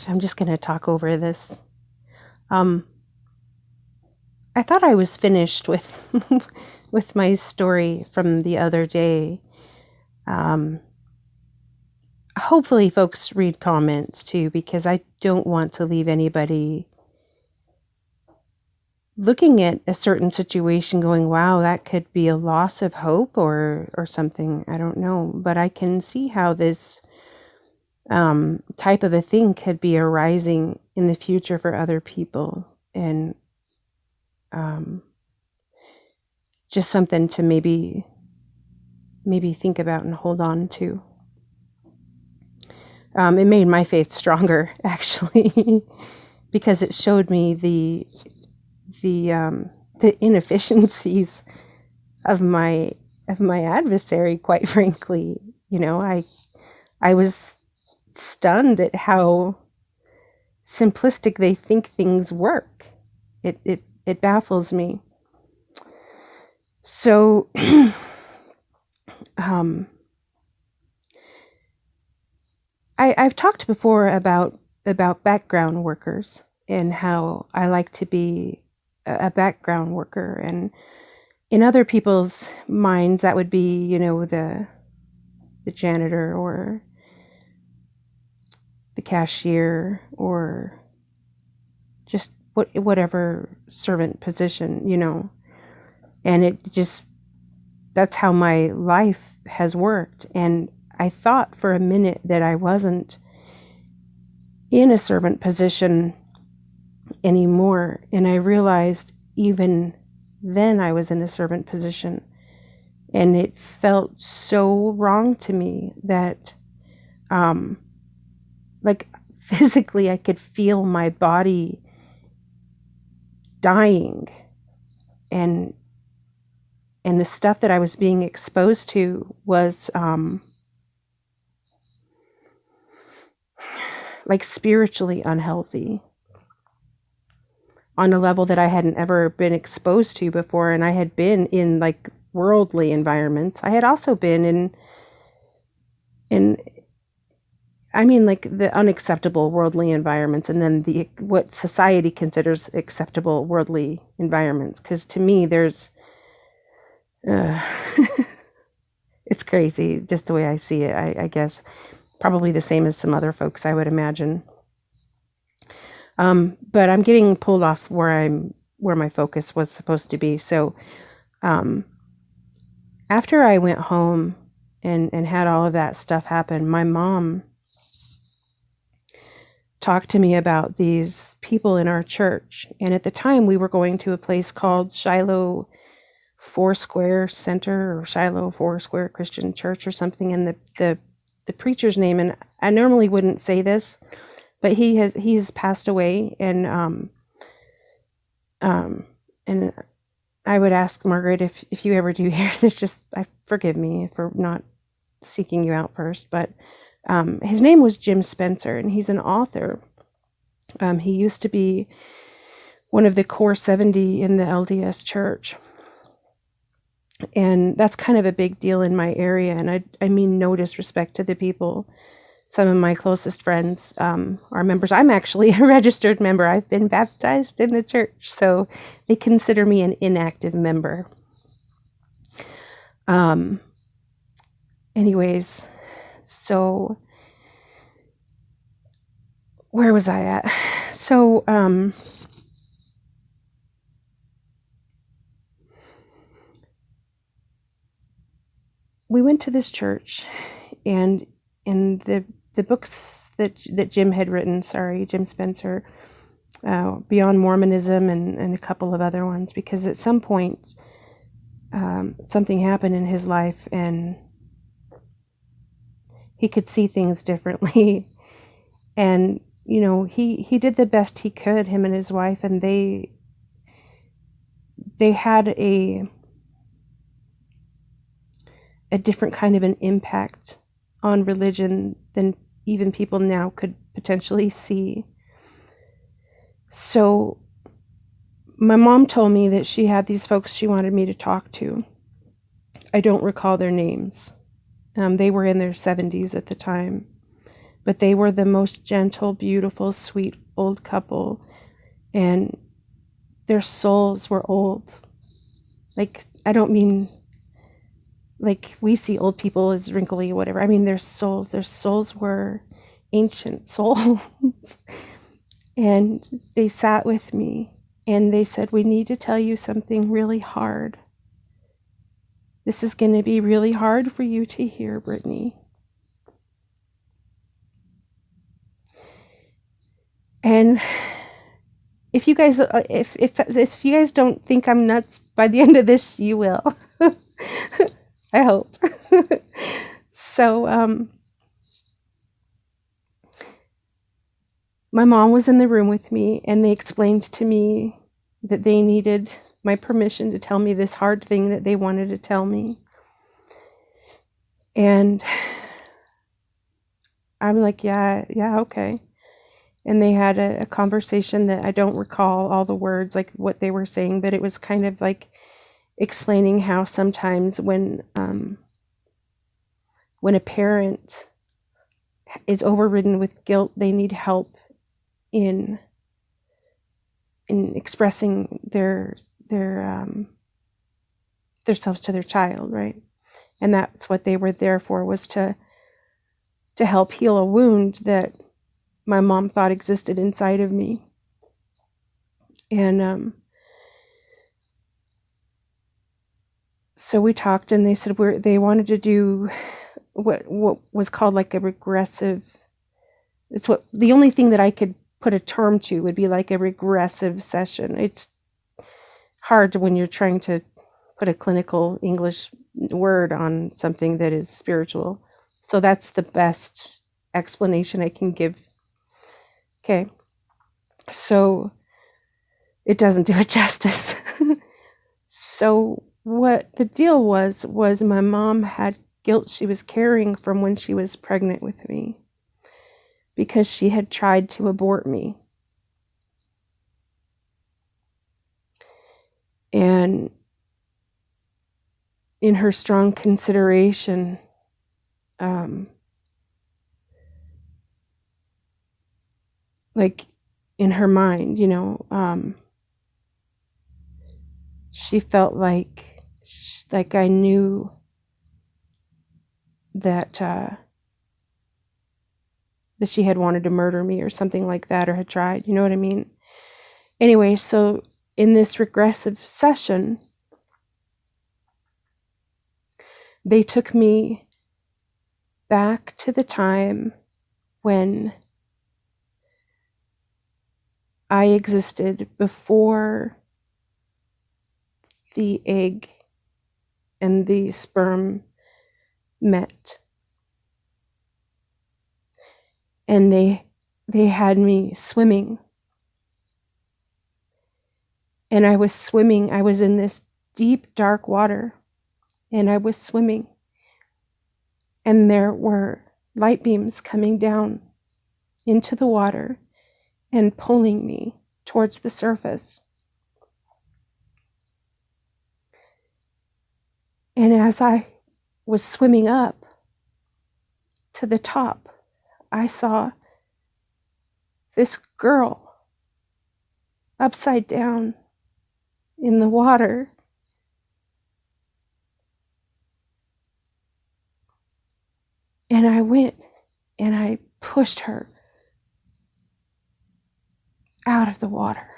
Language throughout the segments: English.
I'm just going to talk over this. Um, I thought I was finished with with my story from the other day. Um, Hopefully, folks read comments too, because I don't want to leave anybody looking at a certain situation going, wow, that could be a loss of hope or something. I don't know. But I can see how this type of a thing could be arising in the future for other people. And um, just something to maybe think about and hold on to. It made my faith stronger, actually, because it showed me the inefficiencies of my adversary. Quite frankly, I was stunned at how simplistic they think things work. It baffles me. So, I've talked before about background workers and how I like to be a background worker, and in other people's minds that would be, the janitor or the cashier or just whatever servant position, and it just, that's how my life has worked. And I thought for a minute that I wasn't in a servant position anymore, and I realized even then I was in a servant position, and it felt so wrong to me that like physically I could feel my body dying, and the stuff that I was being exposed to was like spiritually unhealthy on a level that I hadn't ever been exposed to before. And I had been in like worldly environments. I had also been in I mean, like the unacceptable worldly environments, and then the what society considers acceptable worldly environments. Because to me, there's uh, it's crazy just the way I see it. I guess probably the same as some other folks, I would imagine. But I'm getting pulled off where my focus was supposed to be. So um, after I went home and had all of that stuff happen, my mom talked to me about these people in our church. And at the time, we were going to a place called Shiloh Foursquare Center or Shiloh Foursquare Christian Church or something. And the preacher's name, and I normally wouldn't say this, but he's passed away. And I would ask Margaret, if you ever do hear this, just forgive me for not seeking you out first. But his name was Jim Spencer, and he's an author. He used to be one of the core 70 in the LDS Church, and that's kind of a big deal in my area. And I mean no disrespect to the people. Some of my closest friends are members. I'm actually a registered member. I've been baptized in the church, so they consider me an inactive member. Anyways, so where was I at? So we went to this church, and in the books that Jim had written, Jim Spencer, Beyond Mormonism, and a couple of other ones, because at some point something happened in his life and he could see things differently. And he did the best he could, him and his wife, and they had a different kind of an impact on religion than even people now could potentially see. So my mom told me that she had these folks she wanted me to talk to. I don't recall their names. They were in their 70s at the time. But they were the most gentle, beautiful, sweet old couple, and their souls were old. Like, I don't mean like we see old people as wrinkly or whatever. I mean their souls were ancient souls. And they sat with me and they said, "We need to tell you something really hard. This is going to be really hard for you to hear, Brittany." And if you guys if you guys don't think I'm nuts by the end of this, you will. I hope. So my mom was in the room with me, and they explained to me that they needed my permission to tell me this hard thing that they wanted to tell me. And I'm like, yeah, okay. And they had a conversation that I don't recall all the words, like what they were saying, but it was kind of like explaining how sometimes when a parent is overridden with guilt, they need help in expressing themselves to their child, right? And that's what they were there for, was to help heal a wound that my mom thought existed inside of me. And so we talked, and they said they wanted to do what was called like a regressive. It's what the only thing that I could put a term to would be like a regressive session. It's hard when you're trying to put a clinical English word on something that is spiritual. So that's the best explanation I can give. Okay. So it doesn't do it justice. So what the deal was my mom had guilt she was carrying from when she was pregnant with me, because she had tried to abort me. And in her strong consideration, like in her mind, she felt like I knew that that she had wanted to murder me or something like that, or had tried, you know what I mean? Anyway, so in this regressive session, they took me back to the time when I existed before the egg and the sperm met. And they had me swimming. And I was swimming. I was in this deep, dark water. And I was swimming. And there were light beams coming down into the water and pulling me towards the surface. And as I was swimming up to the top, I saw this girl upside down in the water. And I went and I pushed her out of the water.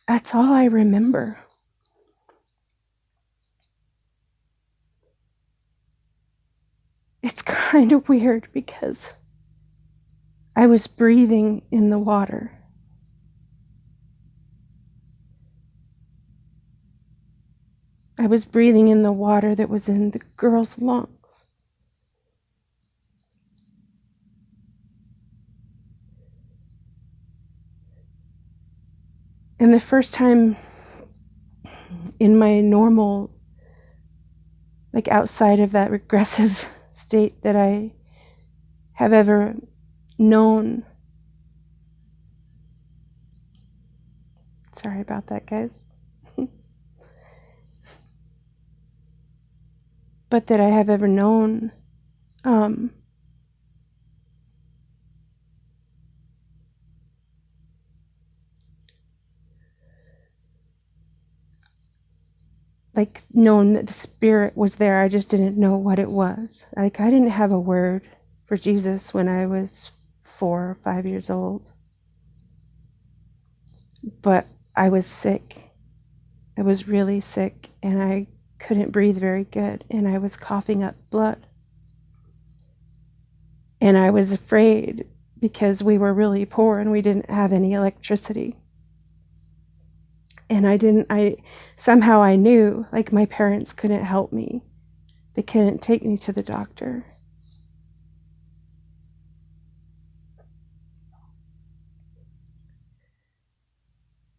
That's all I remember. It's kind of weird because I was breathing in the water. I was breathing in the water that was in the girl's lungs. And the first time in my normal, like outside of that regressive state that I have ever known, Sorry about that, guys. But that I have ever known. Um, like known that the Spirit was there. I just didn't know what it was. Like I didn't have a word for Jesus when I was 4 or 5 years old. But I was sick. I was really sick and I couldn't breathe very good and I was coughing up blood. And I was afraid because we were really poor and we didn't have any electricity. And I somehow I knew like my parents couldn't help me. They couldn't take me to the doctor.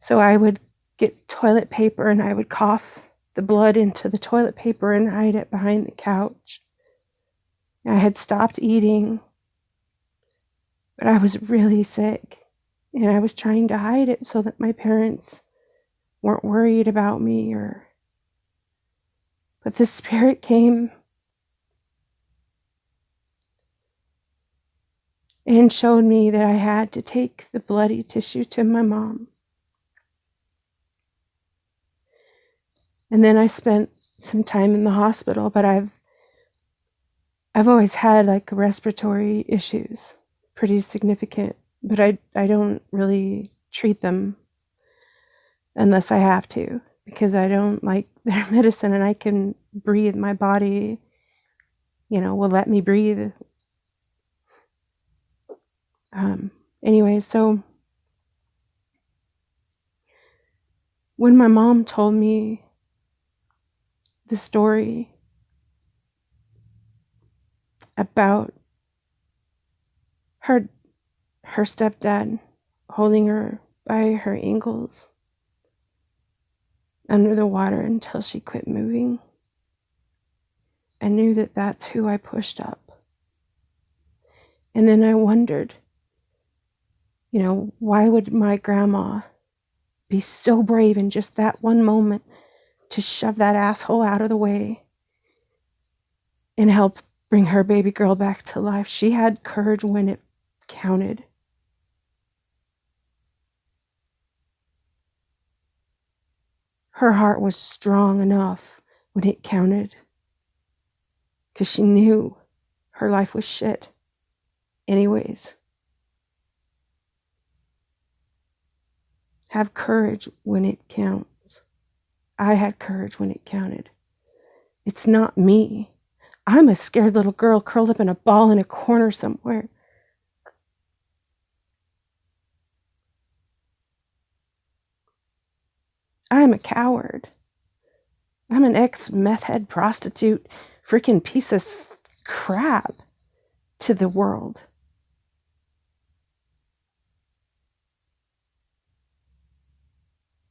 So I would get toilet paper and I would cough the blood into the toilet paper and hide it behind the couch. I had stopped eating, but I was really sick and I was trying to hide it so that my parents weren't worried about me but the Spirit came and showed me that I had to take the bloody tissue to my mom. And then I spent some time in the hospital, but I've always had like respiratory issues, pretty significant, but I don't really treat them unless I have to because I don't like their medicine and I can breathe. My body, will let me breathe. Anyway, so when my mom told me the story about her stepdad holding her by her ankles under the water until she quit moving, I knew that that's who I pushed up. And then I wondered, why would my grandma be so brave in just that one moment to shove that asshole out of the way and help bring her baby girl back to life? She had courage when it counted. Her heart was strong enough when it counted because she knew her life was shit anyways. Have courage when it counts. I had courage when it counted. It's not me. I'm a scared little girl curled up in a ball in a corner somewhere. I'm a coward. I'm an ex-meth head prostitute, freaking piece of crap to the world.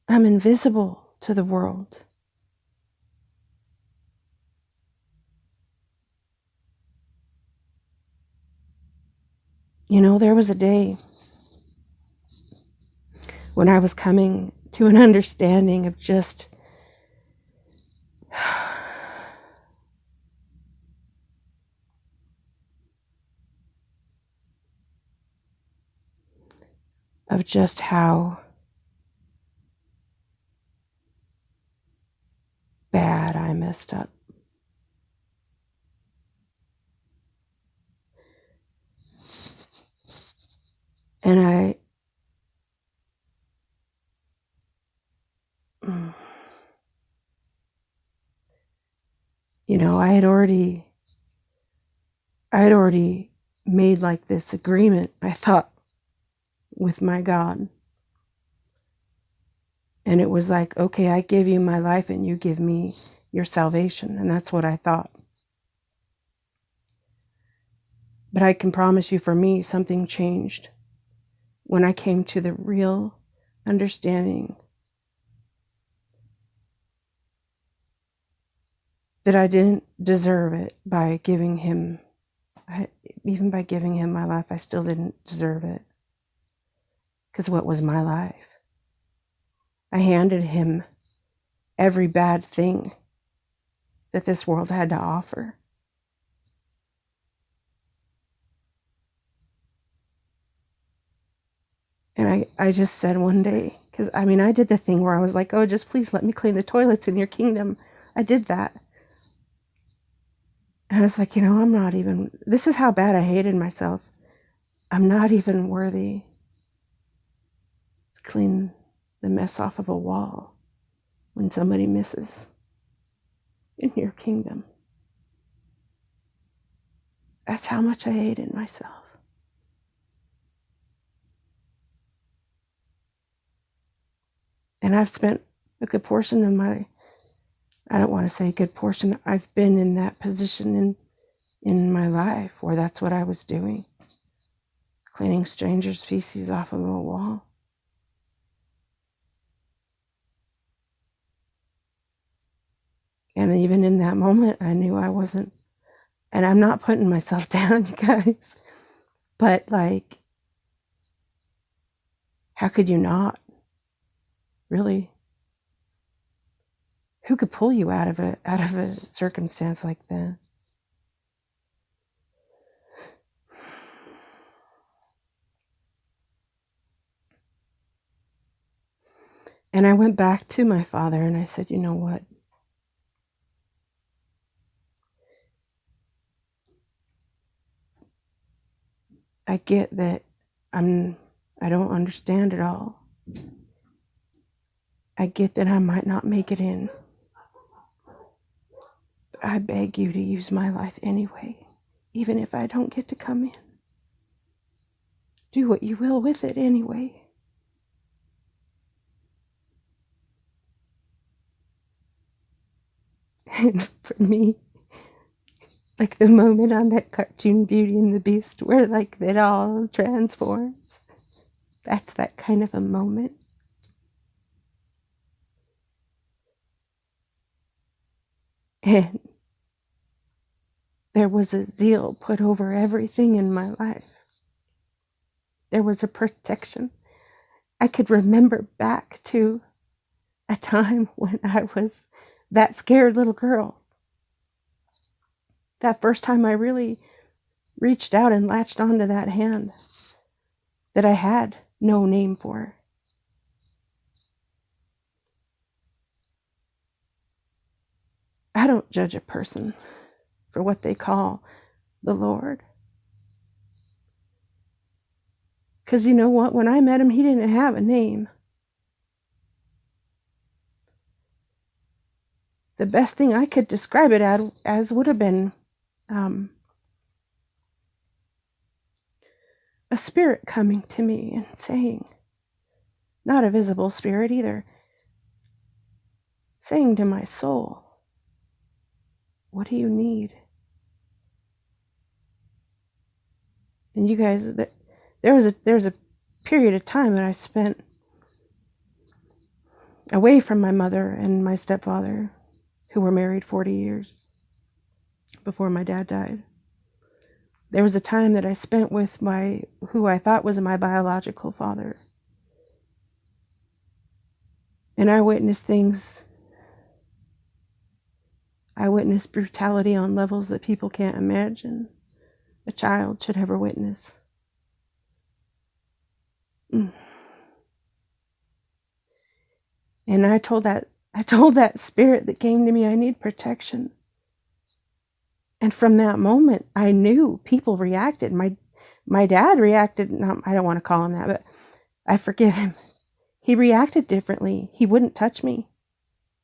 I'm invisible to the world. There was a day when I was coming to an understanding of just how bad I messed up. And I I had already made like this agreement, I thought, with my God. And it was like, okay, I give you my life and you give me your salvation. And that's what I thought. But I can promise you, for me, something changed when I came to the real understanding that I didn't deserve it by giving him, even by giving him my life, I still didn't deserve it. Because what was my life? I handed him every bad thing that this world had to offer. And I just said one day, because I mean, I did the thing where I was like, oh, just please let me clean the toilets in your kingdom. I did that. And I was like, I'm not even, this is how bad I hated myself. I'm not even worthy to clean the mess off of a wall when somebody misses in your kingdom. That's how much I hated myself. And I've spent a good portion of I don't want to say a good portion, I've been in that position in my life where that's what I was doing. Cleaning strangers' feces off of a wall. And even in that moment, I knew I wasn't, and I'm not putting myself down, you guys, but like, how could you not? Really? Who could pull you out of a circumstance like that? And I went back to my father and I said, you know what? I get that I don't understand it all. I get that I might not make it in. But I beg you to use my life anyway, even if I don't get to come in. Do what you will with it anyway. And for me, like the moment on that cartoon Beauty and the Beast where like it all transforms, that's that kind of a moment. And there was a zeal put over everything in my life. There was a protection. I could remember back to a time when I was that scared little girl. That first time I really reached out and latched onto that hand that I had no name for. I don't judge a person for what they call the Lord. Because you know what? When I met him, he didn't have a name. The best thing I could describe it as would have been a spirit coming to me and saying, not a visible spirit either, saying to my soul, what do you need? And you guys, there's a period of time that I spent away from my mother and my stepfather, who were married 40 years before my dad died. There was a time that I spent with who I thought was my biological father. And I witnessed things. I witnessed brutality on levels that people can't imagine a child should ever witness. And I told that spirit that came to me, I need protection. And from that moment, I knew people reacted. My dad reacted, I don't want to call him that, but I forgive him. He reacted differently. He wouldn't touch me.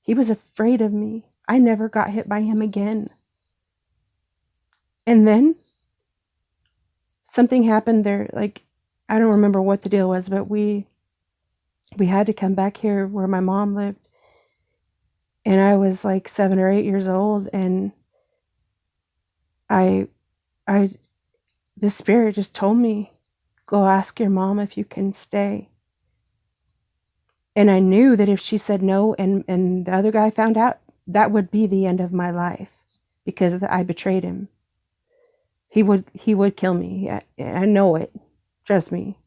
He was afraid of me. I never got hit by him again. And then something happened there, like, I don't remember what the deal was, but we had to come back here where my mom lived. And I was like 7 or 8 years old, and I the spirit just told me, go ask your mom if you can stay. And I knew that if she said no and the other guy found out, that would be the end of my life, because I betrayed him. He would kill me. I know it. Trust me.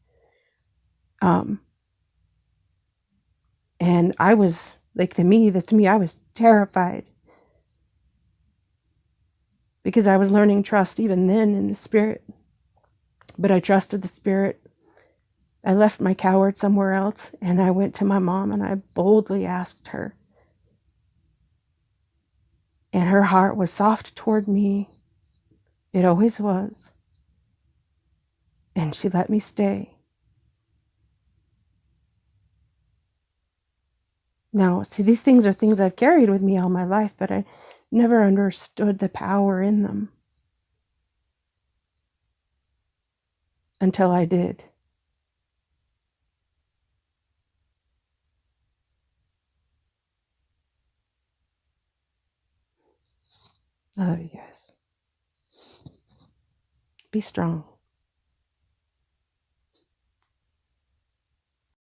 And I was, like, to me, I was terrified because I was learning trust even then in the spirit. But I trusted the spirit. I left my coward somewhere else and I went to my mom and I boldly asked her. And her heart was soft toward me. It always was. And she let me stay. Now, see, these things are things I've carried with me all my life, but I never understood the power in them until I did. I love you guys. Be strong.